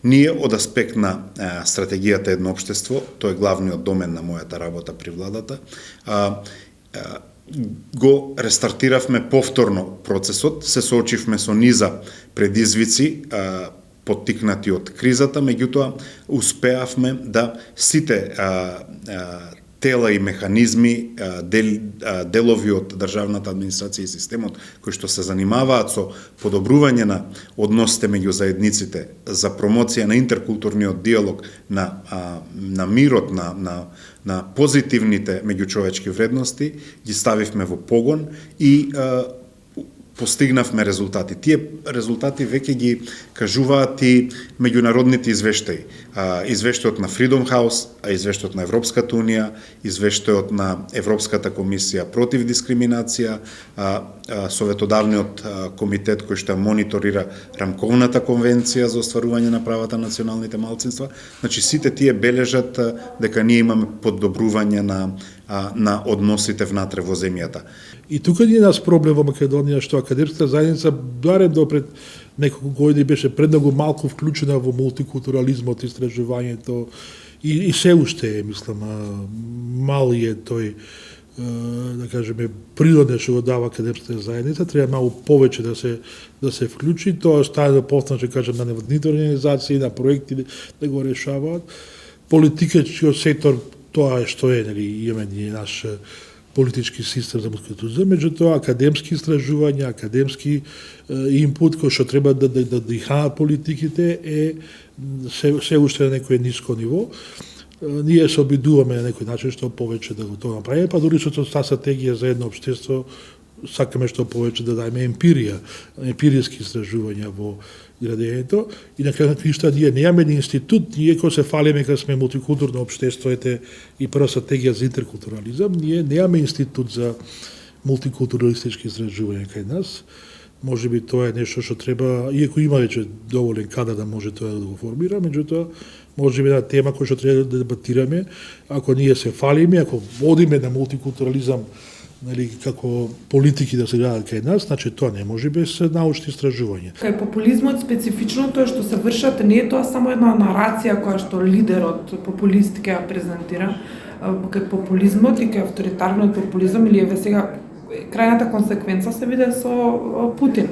Ние од аспект на стратегијата едно општество, тој е главниот домен на мојата работа при владата, го рестартиравме повторно процесот, се соочивме со низа предизвици, поттикнати од кризата, меѓутоа успеавме да сите тела и механизми, делови од државната администрација и системот кои што се занимаваат со подобрување на односите меѓу заедниците, за промоција на интеркултурниот диалог, на мирот, на позитивните меѓучовечки вредности, ги ставивме во погон и постигнавме резултати. Тие резултати веќе ги кажуваат и меѓународните извештаи. Извештајот на Freedom House, извештајот на Европската унија, извештајот на Европската комисија против дискриминација, Советодавниот комитет кој што мониторира рамковната конвенција за остварување на правата на националните малцинства. Значи сите тие бележат дека ние имаме подобрување на односите внатре во земјата. И тука ни е нас проблем во Македонија што академската заедница барем до пред неколку години беше предногу малку вклучена во мултикултурализмот, истражувањето и се уште е, мислам, мали е тој, да кажеме, природен што го дава академската заедница, треба малку повеќе да се вклучи, тоа стане да повторно, ќе кажем, на невладните организации, на проекти да го решаваат. Политичкиот сектор, тоа е што е, нели, имаме наш политички систем за мултикултурализам, меѓутоа академски истражувања, академски инпут кој што треба да дихаат политиките е се уште на некој ниско ниво. Ние се обидуваме на некој начин што повеќе да го тоа направиме, па дури со таа стратегија за едно општество сакаме што повеќе да дајме емпириски истражувања во градењето и на крај на краишта ние немаме ни институт, ние кој се фалиме кога сме мултикултурно општество и прва стратегија за интеркултурализам, ние немаме институт за мултикултуралистички истражувања кај нас. Може би тоа е нешто што треба, иако има веќе доволен кадар да може тоа да го формира, меѓутоа може би една тема која што треба да дебатираме, ако ние се фалиме, ако водиме на мултикултурализам, нели, како политики да се градат кај нас, значи тоа не може без научни истражувања. Кај популизмот специфично тоа што се вршат не е тоа само една нарација која што лидерот популист ќе ја презентира. Кај популизмот и кај авторитарниот популизам или еве сега крајната консеквенца се виде со Путин.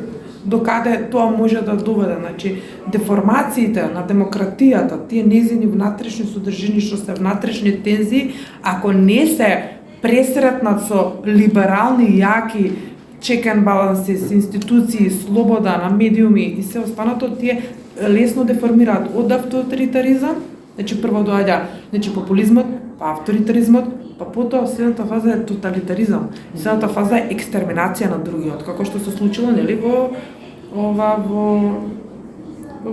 Докаде тоа може да доведе, значи деформациите на демократијата, тие незини внатрешни содржини што се внатрешни тензии, ако не се пресретнат со либерални, јаки check and balances, институции, слобода на медиуми и се останато, тие лесно деформираат од авторитаризам, значи прво доаѓа популизмот, па авторитаризмот, па потоа следната фаза е тоталитаризам. Следната фаза е екстерминација на другиот, како што се случило нели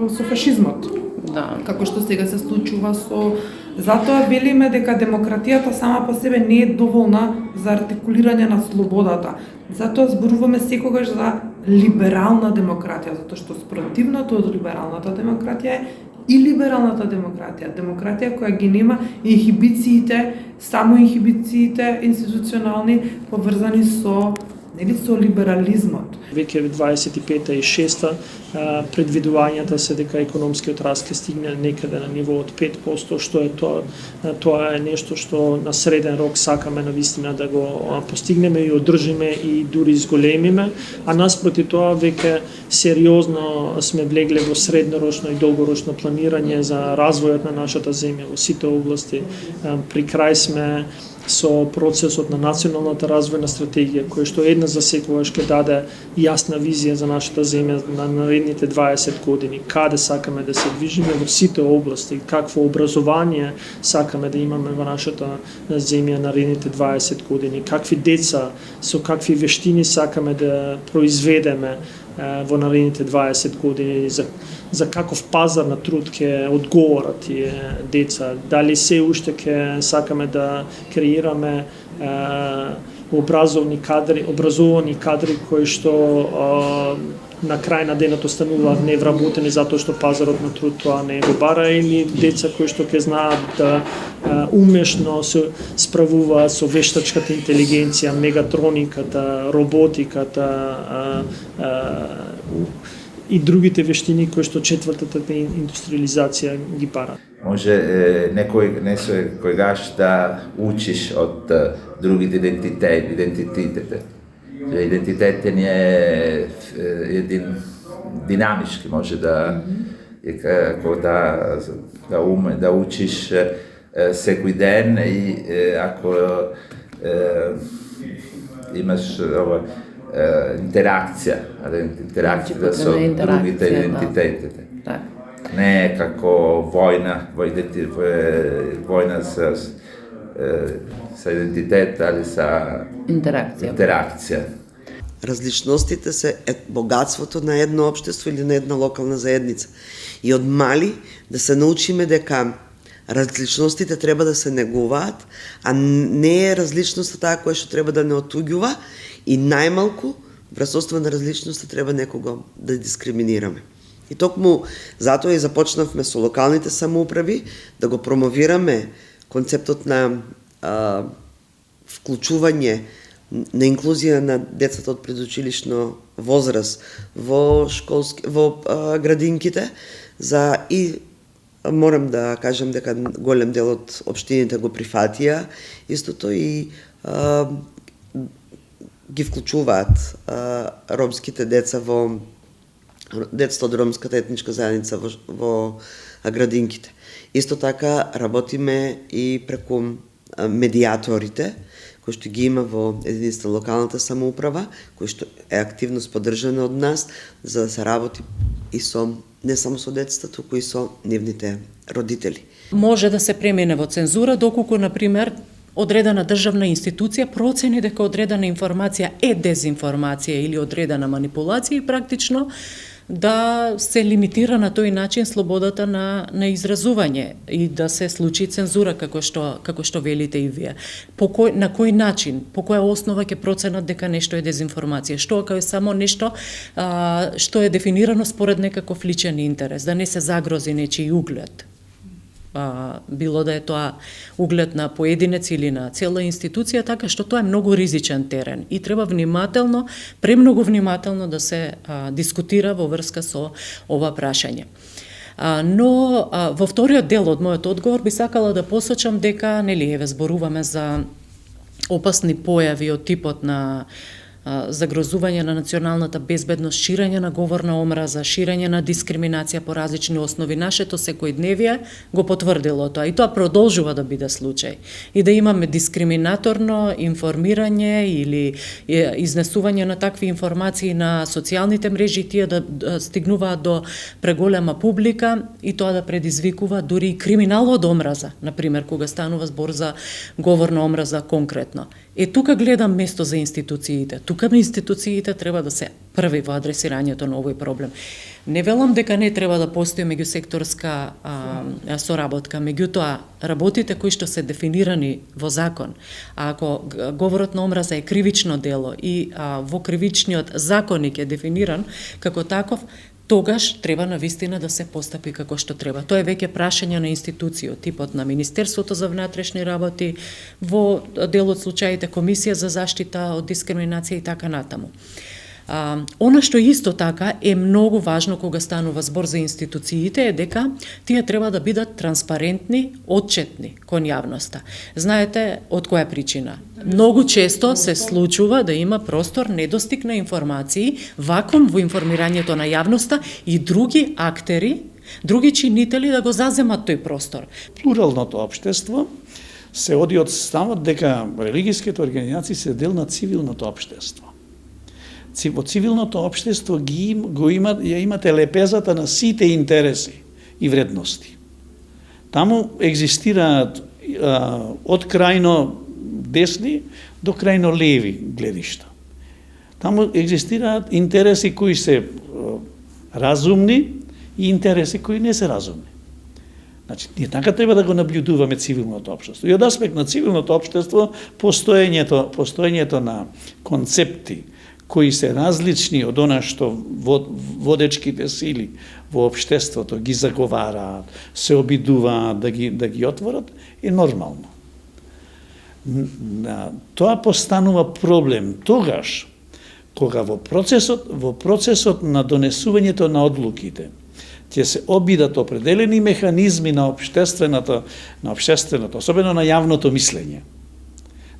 со фашизмот. Да. Како што сега се случува со... Затоа велиме дека демократијата сама по себе не е доволна за артикулирање на слободата. Затоа зборуваме секогаш за либерална демократија, затоа што спротивното од либералната демократија е и либералната демократија. Демократија која ги нема инхибициите, само инхибициите институционални поврзани со либерализмот. Веќе 25-та и 6-та предвидувањата се дека економскиот раст ќе стигне некаде на ниво од 5%, што е тоа е нешто што на среден рок сакаме навистина да го постигнеме и одржиме и дури изголемиме, а наспроти тоа веќе сериозно сме влегле во среднорочно и долгорочно планирање за развојот на нашата земја во сите области. При крај сме со процесот на националната развојна стратегија, која што една за секогаш ќе даде јасна визија за нашата земја на наредните 20 години, каде сакаме да се движиме во сите области, какво образование сакаме да имаме во нашата земја наредните 20 години, какви деца со какви вештини сакаме да произведеме во наредните 20 години, за каков пазар на труд ќе одговорат тие деца, дали се уште ќе сакаме да креираме образовани кадри кои што на крај на денот остануваат невработени затоа што пазарот на труд тоа не го бара, или деца кои што ќе знаат да умешно се справуваат со вештачката интелигенција, мегатрониката, роботиката, и другите вештини кои што четвртата индустриализација ги бара. Може некој којгаш да учиш од другите идентитетите. Идентитетен е един динамички, може да да учиш секој ден и ако имаш интеракција со другите идентитетите. Не е како војна со идентитет, али со интеракција. Различностите се богатството на едно општество или на една локална заедница. И од мали да се научиме дека различностите треба да се негуваат, а не е различноста таа која што треба да не отуѓува и најмалку врз основа на различноста треба некого да дискриминираме. И токму затоа и започнавме со локалните самоуправи да го промовираме концептот на вклучување на инклузија на децата од предучилишно возраст во градинките и морам да кажам дека голем дел од општините го прифатија истото и ги вклучуваат ромските деца децата од ромската етничка заедница во градинките. Исто така работиме и преку медиаторите, кој што ги има во единствено локалната самоуправа, кој што е активно поддржана од нас, за да се работи и не само со децата, туку и со нивните родители. Може да се премине во цензура, доколку, например, одредена државна институција процени дека одредена информација е дезинформација или одредена манипулација и практично да се лимитира на тој начин слободата на изразување и да се случи цензура како што велите и вие. На кој начин, по која основа ќе проценат дека нешто е дезинформација, што ако е само нешто што е дефинирано според некаков личен интерес, да не се загрози нечии углед. Било да е тоа углед на поединец или на цела институција, така што тоа е многу ризичен терен и треба внимателно, премногу внимателно да се дискутира во врска со ова прашање. Но во вториот дел од мојот одговор би сакала да посочам дека еве зборуваме за опасни појави од типот на загрозување на националната безбедност, ширење на говор на омраза, ширење на дискриминација по различни основи. Нашето секојдневие го потврдило тоа и тоа продолжува да биде случај. И да имаме дискриминаторно информирање или изнесување на такви информации на социјалните мрежи, тие да стигнуваат до преголема публика и тоа да предизвикува дури и криминал од омраза, например, кога станува збор за говор на омраза конкретно. Тука гледам место за институциите. Тука институциите треба да се први во адресирањето на овој проблем. Не велам дека не треба да постои меѓусекторска соработка, меѓутоа работите кои што се дефинирани во закон, ако говорот на омраза е кривично дело и во кривичниот законник е дефиниран како таков, тогаш треба навистина да се постапи како што треба. Тоа е веќе прашање на институција, типот на Министерството за внатрешни работи, во дел од случаите Комисија за заштита од дискриминација и така натаму. Она што исто така е многу важно кога станува збор за институциите е дека тие треба да бидат транспарентни, отчетни кон јавноста. Знаете од која причина? Многу често се случува да има простор недостиг на информации, вакуум во информирањето на јавноста и други актери, други чинители да го заземат тој простор. Плуралното општество се оди од ставот дека религиските организации се дел на цивилното општество. Во цивилното општество ја имате лепезата на сите интереси и вредности. Таму екзистираат од крајно десни до крајно леви гледишта. Таму екзистираат интереси кои се разумни и интереси кои не се разумни. Значи, ние така треба да го наблюдуваме цивилното општество. И од аспект на цивилното општество, постоењето на концепти кои се различни од она што водечките сили во општеството ги заговараат, се обидуваат да ги отворат, е нормално. Тоа постанува проблем тогаш кога во процесот на донесувањето на одлуките ќе се обидат определени механизми на општественото, особено на јавното мислење,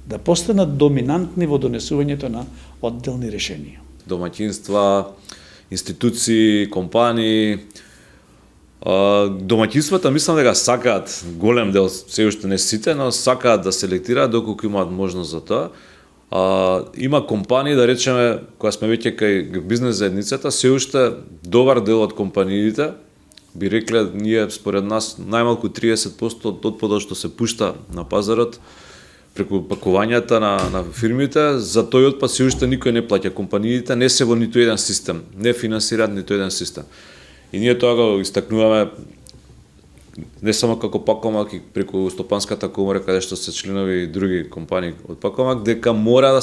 да постанат доминантни во донесувањето на одделни решенија. Домаќинства, институции, компании, домаќинствата мислам дека сакаат, голем дел, се уште не сите, но сакаат да селектираат доколку имаат можност за тоа. Има компании, да речеме, кога сме веќе кај бизнес заедницата, се уште добар дел од компаниите би рекле, ние според нас најмалку 30% од отпадот што се пушта на пазарот преку пакувањата на фирмите, за тој отпад се уште никој не плаќа. Компаниите не се во ниту еден систем, не финансираат ниту еден систем. И ние тоа го истакнуваме не само како Пакомак и преку Стопанската комора, каде што се членови и други компании од Пакомак, дека мора да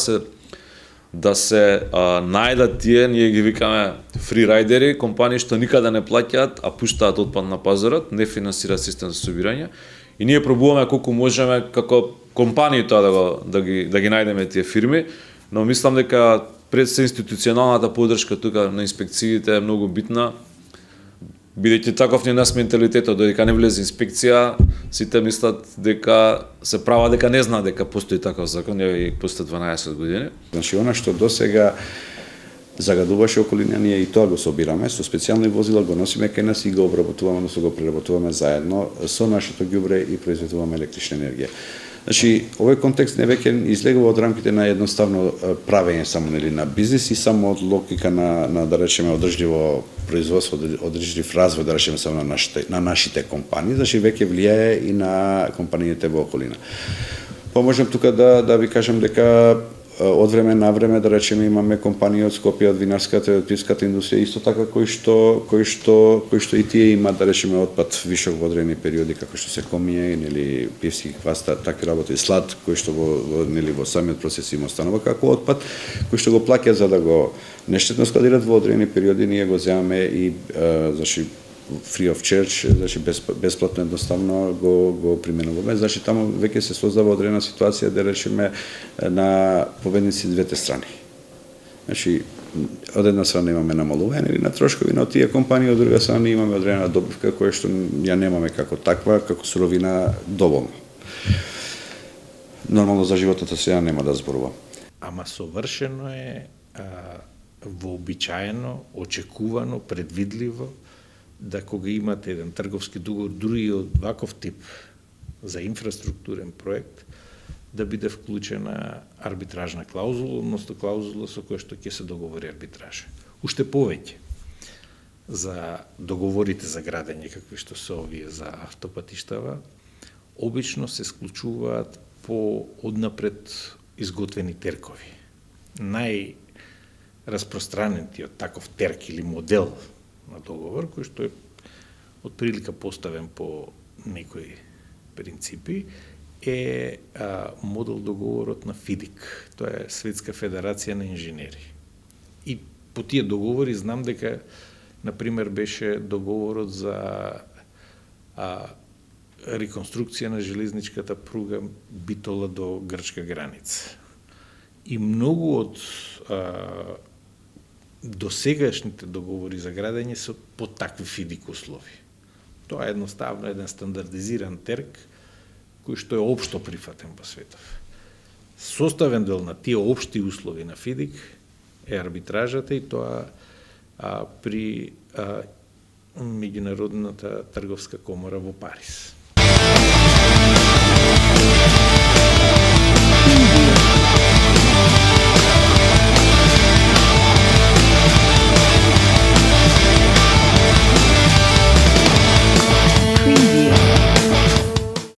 се најдат тие, ние ги викаме фрирайдери, компании што никаде не плаќаат, а пуштаат отпад на пазарот, не финансираат систем за собирање. И ние пробуваме колку можеме како компании тоа да ги најдеме тие фирми, но мислам дека пред се институционалната поддршка тука на инспекциите е многу битна. Бидејќи таков не нас менталитетот, додека не влезе инспекција, сите мислат дека се права дека не знаат дека постои таков закон, и после 12 години. Значи, она што досега загадуваше околина, ние и тоа го собираме, со специјални возила го носиме кај нас и го обработуваме, односно го преработуваме заедно со нашето ѓубре и произведуваме електрична енергија. Значи, овој контекст не веќе излегува од рамките на едноставно правење само на бизнес и само од логика на да речеме одржливо производство, одржлив развој, да речеме само на нашите компании, значи веќе влијае и на компаниите во околина. Можам тука да ви кажам дека од време на време, да речеме, имаме компании од Скопје, од винарската и од пивската индустрија, исто така кои што и тие имаат, да речеме, отпад вишок во одредени периоди, како што се комија или пивски квас, така работи слад, кој што во самиот процес има останува како отпад, кој што го плаќа за да го нештетно складират во одредени периоди, ние го земаме и значи free of charge, значи бесплатно едноставно го применуваме, значи таму веќе се создава одредена ситуација, да речеме, на победници двете страни. Значи, од една страна имаме намалување на трошкови на тие компании, од друга страна имаме одредена добивка која што ја немаме како таква, како суровина доволно. Нормално за животот сега нема да зборувам. Ама совршено е вообичаено, очекувано, предвидливо, да кога имате еден трговски договор, дури од ваков тип за инфраструктурен проект, да биде вклучена арбитражна клаузула, односно клаузула со која што ќе се договори арбитража. Уште повеќе, за договорите за градење, какви што се овие за автопатиштава, обично се склучуваат по однапред изготвени теркови. Најраспространетиот таков терк или модел на договор, кој што е отприлика поставен по некои принципи, е модел договорот на ФИДИК. Тоа е Светска федерација на инженери. И по тие договори знам дека, например, беше договорот за реконструкција на железничката пруга Битола до грчка граница. И многу од досегашните договори за градење се по такви ФИДИК услови. Тоа е едноставно еден стандардизиран терк кој што е општо прифатен во светов. Составен дел на тие општи услови на ФИДИК е арбитражата и тоа при Меѓународната трговска комора во Париз.